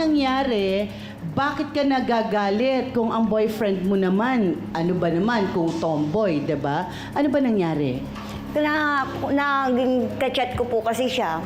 nangyari? Bakit ka nagagalit kung ang boyfriend mo naman, ano ba naman, kung tomboy, 'di ba? Ano ba nangyari? Naging ka-chat ko po kasi siya.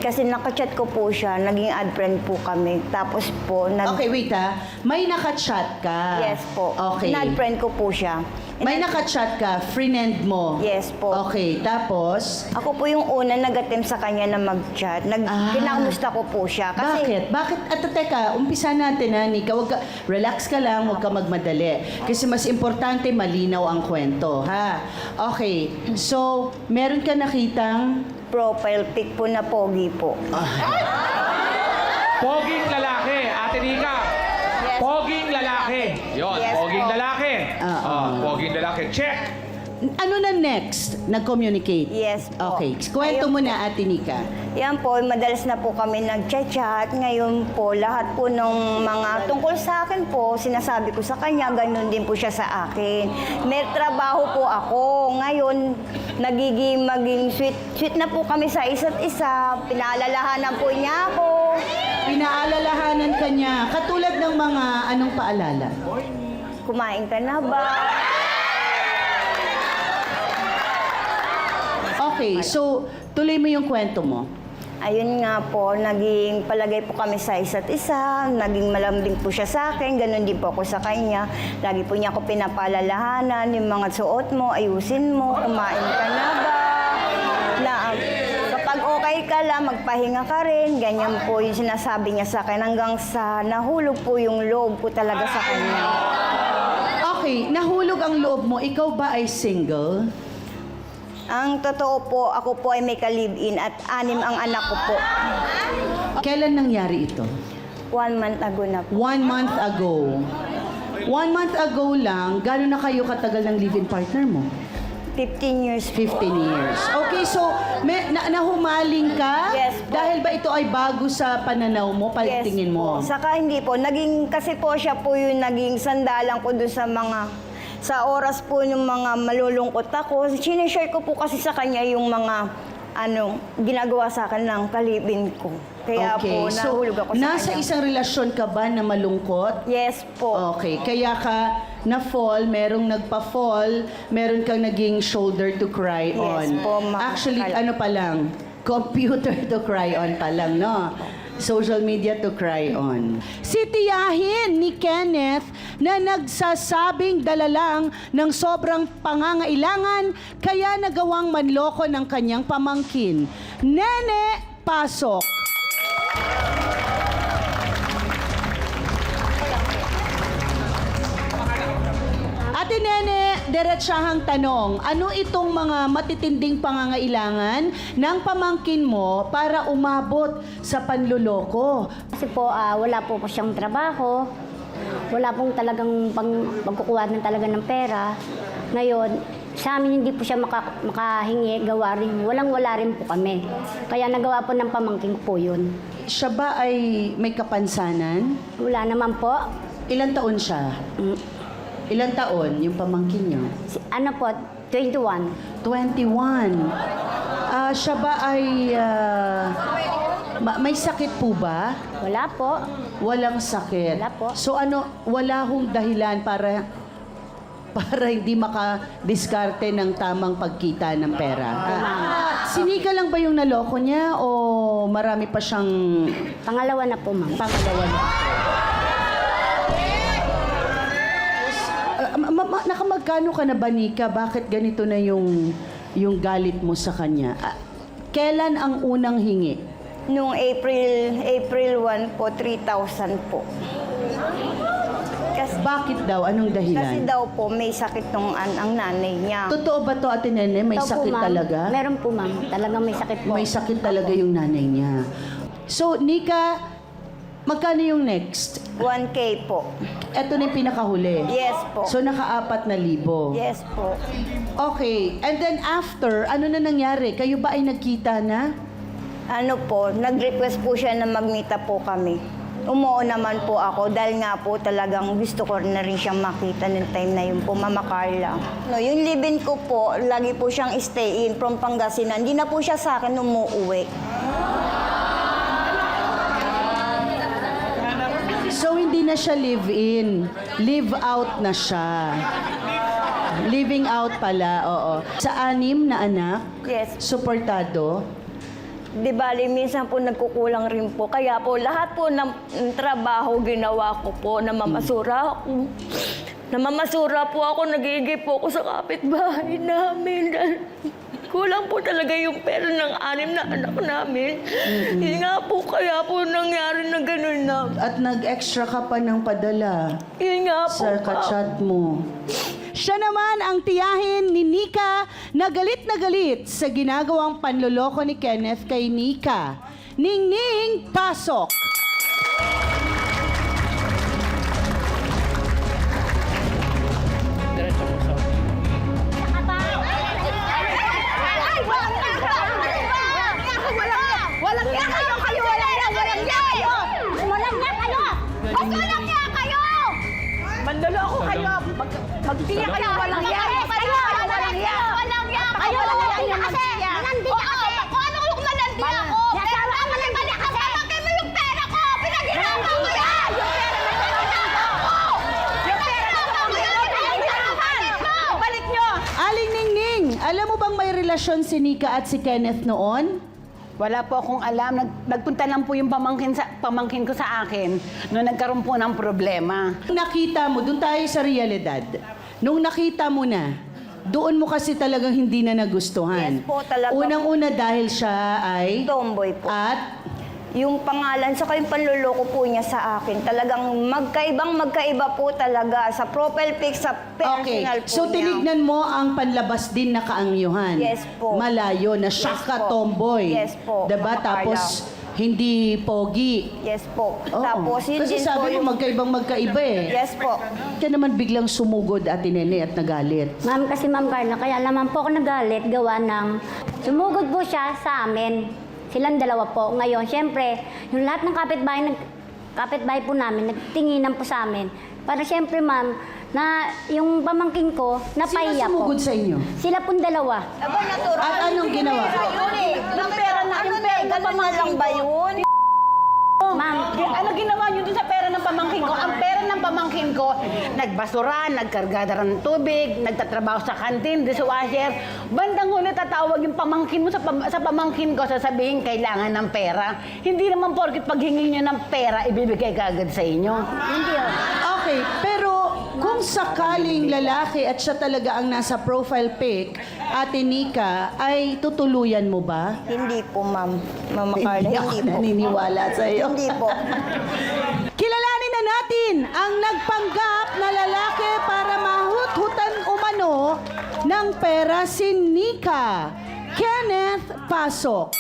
Kasi naka-chat ko po siya, naging ad friend po kami. Tapos po, Okay, wait ha. May naka-chat ka. Yes po. Okay. Ad friend ko po siya. May naka-chat ka, friend mo. Yes po. Okay, tapos? Ako po yung una nag-attempt sa kanya na mag-chat. Kinamusta ko po siya. Kasi, Bakit? At teka, umpisa natin ha, Nika. Relax ka lang, huwag ka magmadali. Kasi mas importante, malinaw ang kwento, ha? Okay, so, meron ka nakitang... profile pic po na pogi po. Poging lalaki, Ate Nika. Yes. Poging lalaki. Yun, Yes, poging po. lalaki. Ah, Poging lalaki. Check. Ano na next? Nag-communicate? Yes po. Okay, kwento mo na, Ate Nika. Yan po, madalas na po kami nag-chat. Ngayon po, lahat po ng mga tungkol sa akin po, sinasabi ko sa kanya, ganun din po siya sa akin. May trabaho po ako. Ngayon, maging sweet na po kami sa isa't isa. Pinaalalahanan po niya ako. Pinaalalahanan ka niya. Katulad ng mga anong paalala? Kumain ka na ba? Okay, so tuloy mo yung kwento mo. Ayun nga po, naging palagay po kami sa isa't isa, naging malambing po siya sa akin, ganun din po ako sa kanya. Lagi po niya ako pinapalalahanan, yung mga suot mo, ayusin mo, kumain ka na ba? Kapag okay ka lang, magpahinga ka rin, ganyan po yung sinasabi niya sa akin hanggang sa nahulog po yung loob ko talaga sa kanya. Okay, nahulog ang loob mo. Ikaw ba ay single? Ang totoo po, ako po ay may ka-live-in at 6 ang anak ko po. Kailan nangyari ito? 1 month ago na po. 1 month ago. 1 month ago lang, gano'n na kayo katagal ng live-in partner mo? 15 years po. 15 years. Okay, so nahumaling ka? Yes po. Dahil ba ito ay bago sa pananaw mo, pagtingin mo? Po. Saka hindi po, naging, kasi po siya po yung naging sandalan ko doon sa oras po yung mga malulungkot ako. Sinishare ko po kasi sa kanya yung mga ginagawa sa akin ng kalibin ko. Kaya po, nahulog ako sa nasa kanya. isang relasyon ka ba na malungkot? Yes po. Okay, kaya ka na-fall, merong nagpa-fall, meron kang naging shoulder to cry Yes on. po, ma'am. Actually, ano pa lang, computer to cry on pa lang, no? Social media to cry on. Si tiyahin ni Kenneth na nagsasabing dala lang ng sobrang pangangailangan kaya nagawang manloko ng kanyang pamangkin. Nene, pasok. Ate Nene, diretsahang tanong, ano itong mga matitinding pangangailangan ng pamangkin mo para umabot sa panluloko? Kasi po, wala po siyang trabaho. Wala pong talagang pagkukuha ng talaga ng pera. Ngayon, sa amin hindi po siya makahingi, gawa rin. Walang-wala rin po kami. Kaya nagawa po ng pamangkin ko po yun. Siya ba ay may kapansanan? Wala naman po. Ilan taon siya? Ilan taon yung pamangkin niyo? Ano po, 21. 21. Siya ba ay may sakit po ba? Wala po. Walang sakit. Wala po. So wala hong dahilan para hindi makadiskarte ng tamang pagkita ng pera. Sinika lang ba yung naloko niya o marami pa siyang Pangalawa na po, ma'am. pangalawa na? Nakamagkano ka na ba, Nika? Bakit ganito na yung galit mo sa kanya? Kailan ang unang hingi? Noong April 1 po, 3,000 po. Bakit daw? Anong Kasi dahilan? daw po, may sakit ang nanay niya. Totoo ba to, Ate Nene? May Ito po, sakit ma'am. talaga? Meron po, ma'am. Talagang may sakit po. May sakit talaga yung nanay niya. So, Nika, magkano yung next? 1K po. Ito na yung pinakahuli. Yes po. So, naka-4,000. Yes po. Okay. And then after, ano na nangyari? Kayo ba ay nagkita na? Ano po, nag-request po siya na magmita po kami. Umuo naman po ako dahil nga po talagang gusto ko na rin siyang makita ng time na yun po, Mama Carla. No, yung live-in ko po, lagi po siyang stay-in from Pangasinan. Hindi na po siya sa akin umuuwi. hindi na siya live-in. Live out na siya. Living out pala, oo. Sa 6 na anak, Yes. suportado. Di bali, minsan po nagkukulang rin po. Kaya po, lahat po ng trabaho ginawa ko po, namamasura ako. Namamasura po ako, nagigip po ako sa kapitbahay namin. Kulang po talaga yung pera ng 6 na anak namin. Yun nga po, kaya po nangyari na gano'n na. At nag-extra ka pa ng padala Yun nga po. sa kachat mo. Siya naman ang tiyahin ni Nika na galit sa ginagawang panloloko ni Kenneth kay Nika. Ningning, pasok! Walang niya kayo! Walang niya kayo! Mas walang niya kayo! Mandaloko kayo! Magtiya kayo! Walang Walang niya kayo! Walang niya! Walang niya kayo! Walang niya kasi! Manandi niya kasi! Kung ano yung manandi ako! Pero tama na mali kasi! Bakit mo yung pera ko? Pinaghirapan ko yan! Yung pera ko! Pinaghirapan ko! Balik nyo! Aling Ningning, alam mo bang may relasyon si Nika at si Kenneth noon? Wala po akong alam. Nagpunta lang po yung pamangkin ko sa akin nung nagkaroon po ng problema. Nakita mo, doon tayo sa realidad. Nung nakita mo na, doon mo kasi talagang hindi na nagustuhan. Yes po, talaga. Unang-una dahil siya ay... Tomboy po. At Yung pangalan, saka yung panluloko po niya sa akin. Talagang magkaiba po talaga sa profile pic, sa okay, personal po so niya. tinignan mo ang panlabas din na kaangyuhan. Yes po. Malayo na siya Yes ka po. tomboy. Yes po, Diba? Mama Tapos hindi pogi. Yes po. Oo. Tapos yun Kasi din sabi po mo magkaiba eh. Yes po. Kaya naman biglang sumugod Ate Nene at nagalit. Ma'am, kasi Ma'am Carla, kaya naman po ako nagalit gawa ng sumugod po siya sa amin. Silang dalawa po. Ngayon, syempre, yung lahat ng kapitbahay po namin, nagtinginan po sa amin. Para syempre, ma'am, na yung pamangkin ko, Sino napahiya po. sumugod sa inyo? Sila pong dalawa. Aba, natural. At anong ginawa? Yung pera na, yung pera lang ba yun? Ma'am, Ano ginawa niyo dun sa pera ng pamangkin ko? Ang pera ng pamangkin ko, nagbasura, nagkargada ng tubig, nagtatrabaho sa kantin, dishwasher. Bandang huli tatawag yung pamangkin mo sa pamangkin ko, sasabihin kailangan ng pera. Hindi naman porkit paghingi niyo ng pera, ibibigay ka agad sa inyo. hindi oh. Okay, pero kung sakaling lalaki at siya talaga ang nasa profile pic, Ate Nika, ay tutuluyan mo ba? Hindi po, ma'am. Mama Carla, Hindi ako hindi po. naniniwala sa iyo. Hindi po. Kilalanin na natin ang nagpanggap na lalaki para mahut-hutan umano ng pera si Nika. Kenneth, pasok.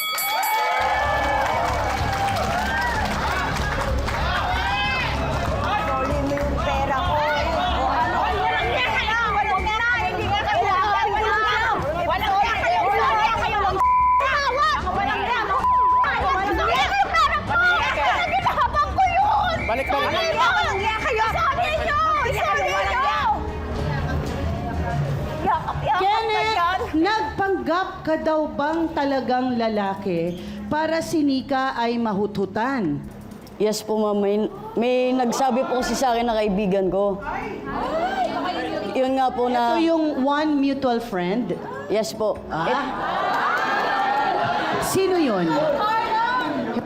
Solid mo yung pera ko. O ano? Walang niya kayo! Walang niya! Hindi nga kayo! Walang niya kayo! Walang niya kayo! Walang niya kayo! Walang niya! Walang niya kayo pera ko! Ginahapang ko yun! Balik. Walang niya kayo! Sorry nyo! Sorry nyo! Yakap-yakap ka Kenneth, dyan! nagpanggap ka daw bang talagang lalaki para si Nika ay mahuthutan? Yes po, ma'am. May nagsabi po kasi sa akin na kaibigan ko. Yun nga po Ito na... yung one mutual friend. Yes po. Sino yun?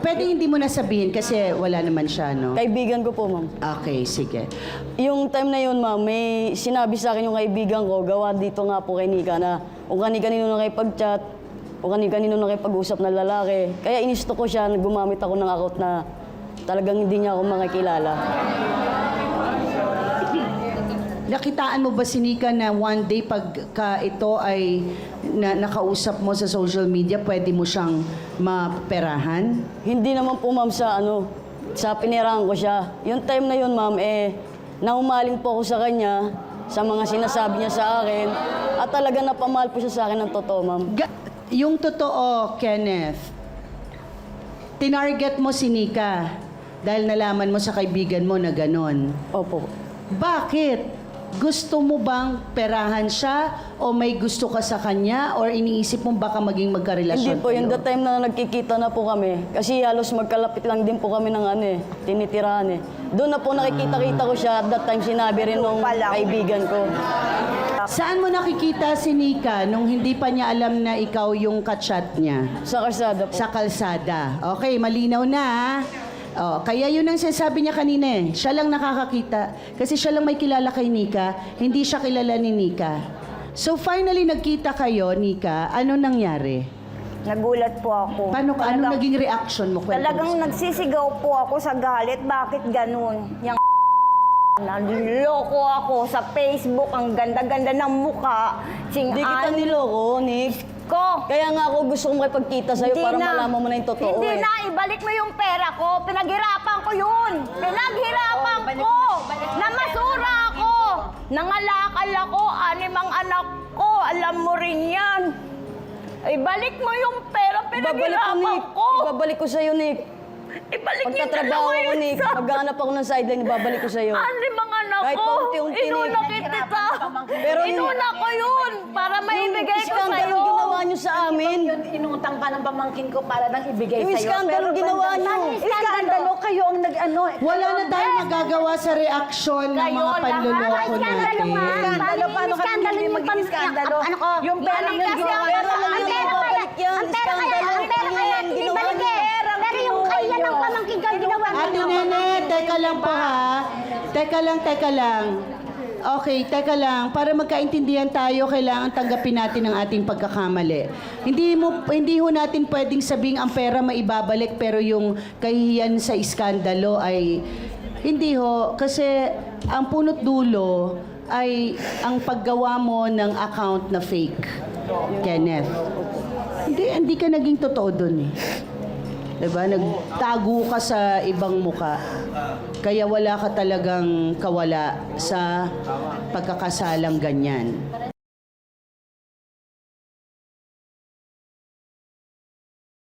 Pwede hindi mo na sabihin kasi wala naman siya, no? Kaibigan ko po, ma'am. Okay, sige. Yung time na yun, ma'am, may sinabi sa akin yung kaibigan ko, gawa dito nga po kay Nika na kung kani-kanino nakipag-chat, kung kani-kanino nakipag-usap na lalaki. Kaya inisto ko siya, gumamit ako ng account na talagang hindi niya ako makikilala. Nakitaan mo ba si Nika na one day pagka ito ay nakausap mo sa social media, pwede mo siyang maperahan? Hindi naman po, ma'am, sa pinirahan ko siya. Yung time na yun, ma'am, naumaling po ako sa kanya, sa mga sinasabi niya sa akin, at talaga napamahal po siya sa akin ng totoo, ma'am. Yung totoo, Kenneth, tinarget mo si Nika dahil nalaman mo sa kaibigan mo na ganon. Opo. Bakit? gusto mo bang perahan siya o may gusto ka sa kanya or iniisip mo baka maging magkarelasyon Hindi po, yung kayo? the time na nagkikita na po kami. Kasi halos magkalapit lang din po kami ng tinitirahan Doon na po nakikita-kita ko siya. At that time sinabi rin nung kaibigan ko. Saan mo nakikita si Nika nung hindi pa niya alam na ikaw yung kachat niya? Sa kalsada po. Sa kalsada. Okay, malinaw na ha? Oh, kaya yun ang sinasabi niya kanina eh. Siya lang nakakakita. Kasi siya lang may kilala kay Nika. Hindi siya kilala ni Nika. So finally nagkita kayo, Nika. Ano nangyari? Nagulat po ako. Paano ka? Anong Talagang- naging reaction mo? Kwento mo Talagang sa- nagsisigaw po ako sa galit. Bakit ganun? Yang naliloko ako sa Facebook. Ang ganda-ganda ng mukha. Hindi kita niloko, Nick. ko. Kaya nga ako gusto kong makipagkita sa'yo para malaman mo na yung totoo Hindi na, ibalik mo yung pera ko. Pinaghirapan ko yun. Pinaghirapan ko. Namasura ako. Nangalakal ako. 6 ang anak ko. Alam mo rin yan. Ibalik mo yung pera. Ibabalik ko, Pinaghirapan Nick. ko. Ibabalik ko sa'yo, Nick. Ibalik niyo Pagtatrabaho dalawa ko, yung Nick. isa. Maghanap ako ng sideline, ibabalik ko sa'yo. 6 anak Kahit ko. paunti-unti, Nick. Inuna kita. Pero Inuna ko yun. Para maibigay ko Iskandalo sa'yo. ginawa niyo sa amin. Yun, inutang pa ng pamangkin ko para nang ibigay Yung sa'yo. iskandalo ginawa niyo. Iskandalo kayo ang nag-ano. Wala na tayong magagawa sa reaksyon ng Kayo mga lahat. panluloko Iskandalo nga. natin. Iskandalo, paano kami hindi maging iskandalo? Ano ko? Yung pera Balik yung kasi ginawa ang niyo pera sa lang amin. yan. Ibabalik yan. Ang pera kaya, Iskandalo. ang pera kaya, Yan, ginawa ibalik niyo. eh. Pero yung kaya ng pamangkin ko, ginawa mo. Ate Nene, teka lang po ha. Teka lang. Okay, teka lang. Para magkaintindihan tayo, kailangan tanggapin natin ang ating pagkakamali. Hindi ho natin pwedeng sabing ang pera maibabalik pero yung kahihiyan sa iskandalo ay hindi ho. Kasi ang punot dulo ay ang paggawa mo ng account na fake, Kenneth. Hindi ka naging totoo dun eh. Diba? Nagtago ka sa ibang muka. Kaya wala ka talagang kawala sa pagkakasalang ganyan.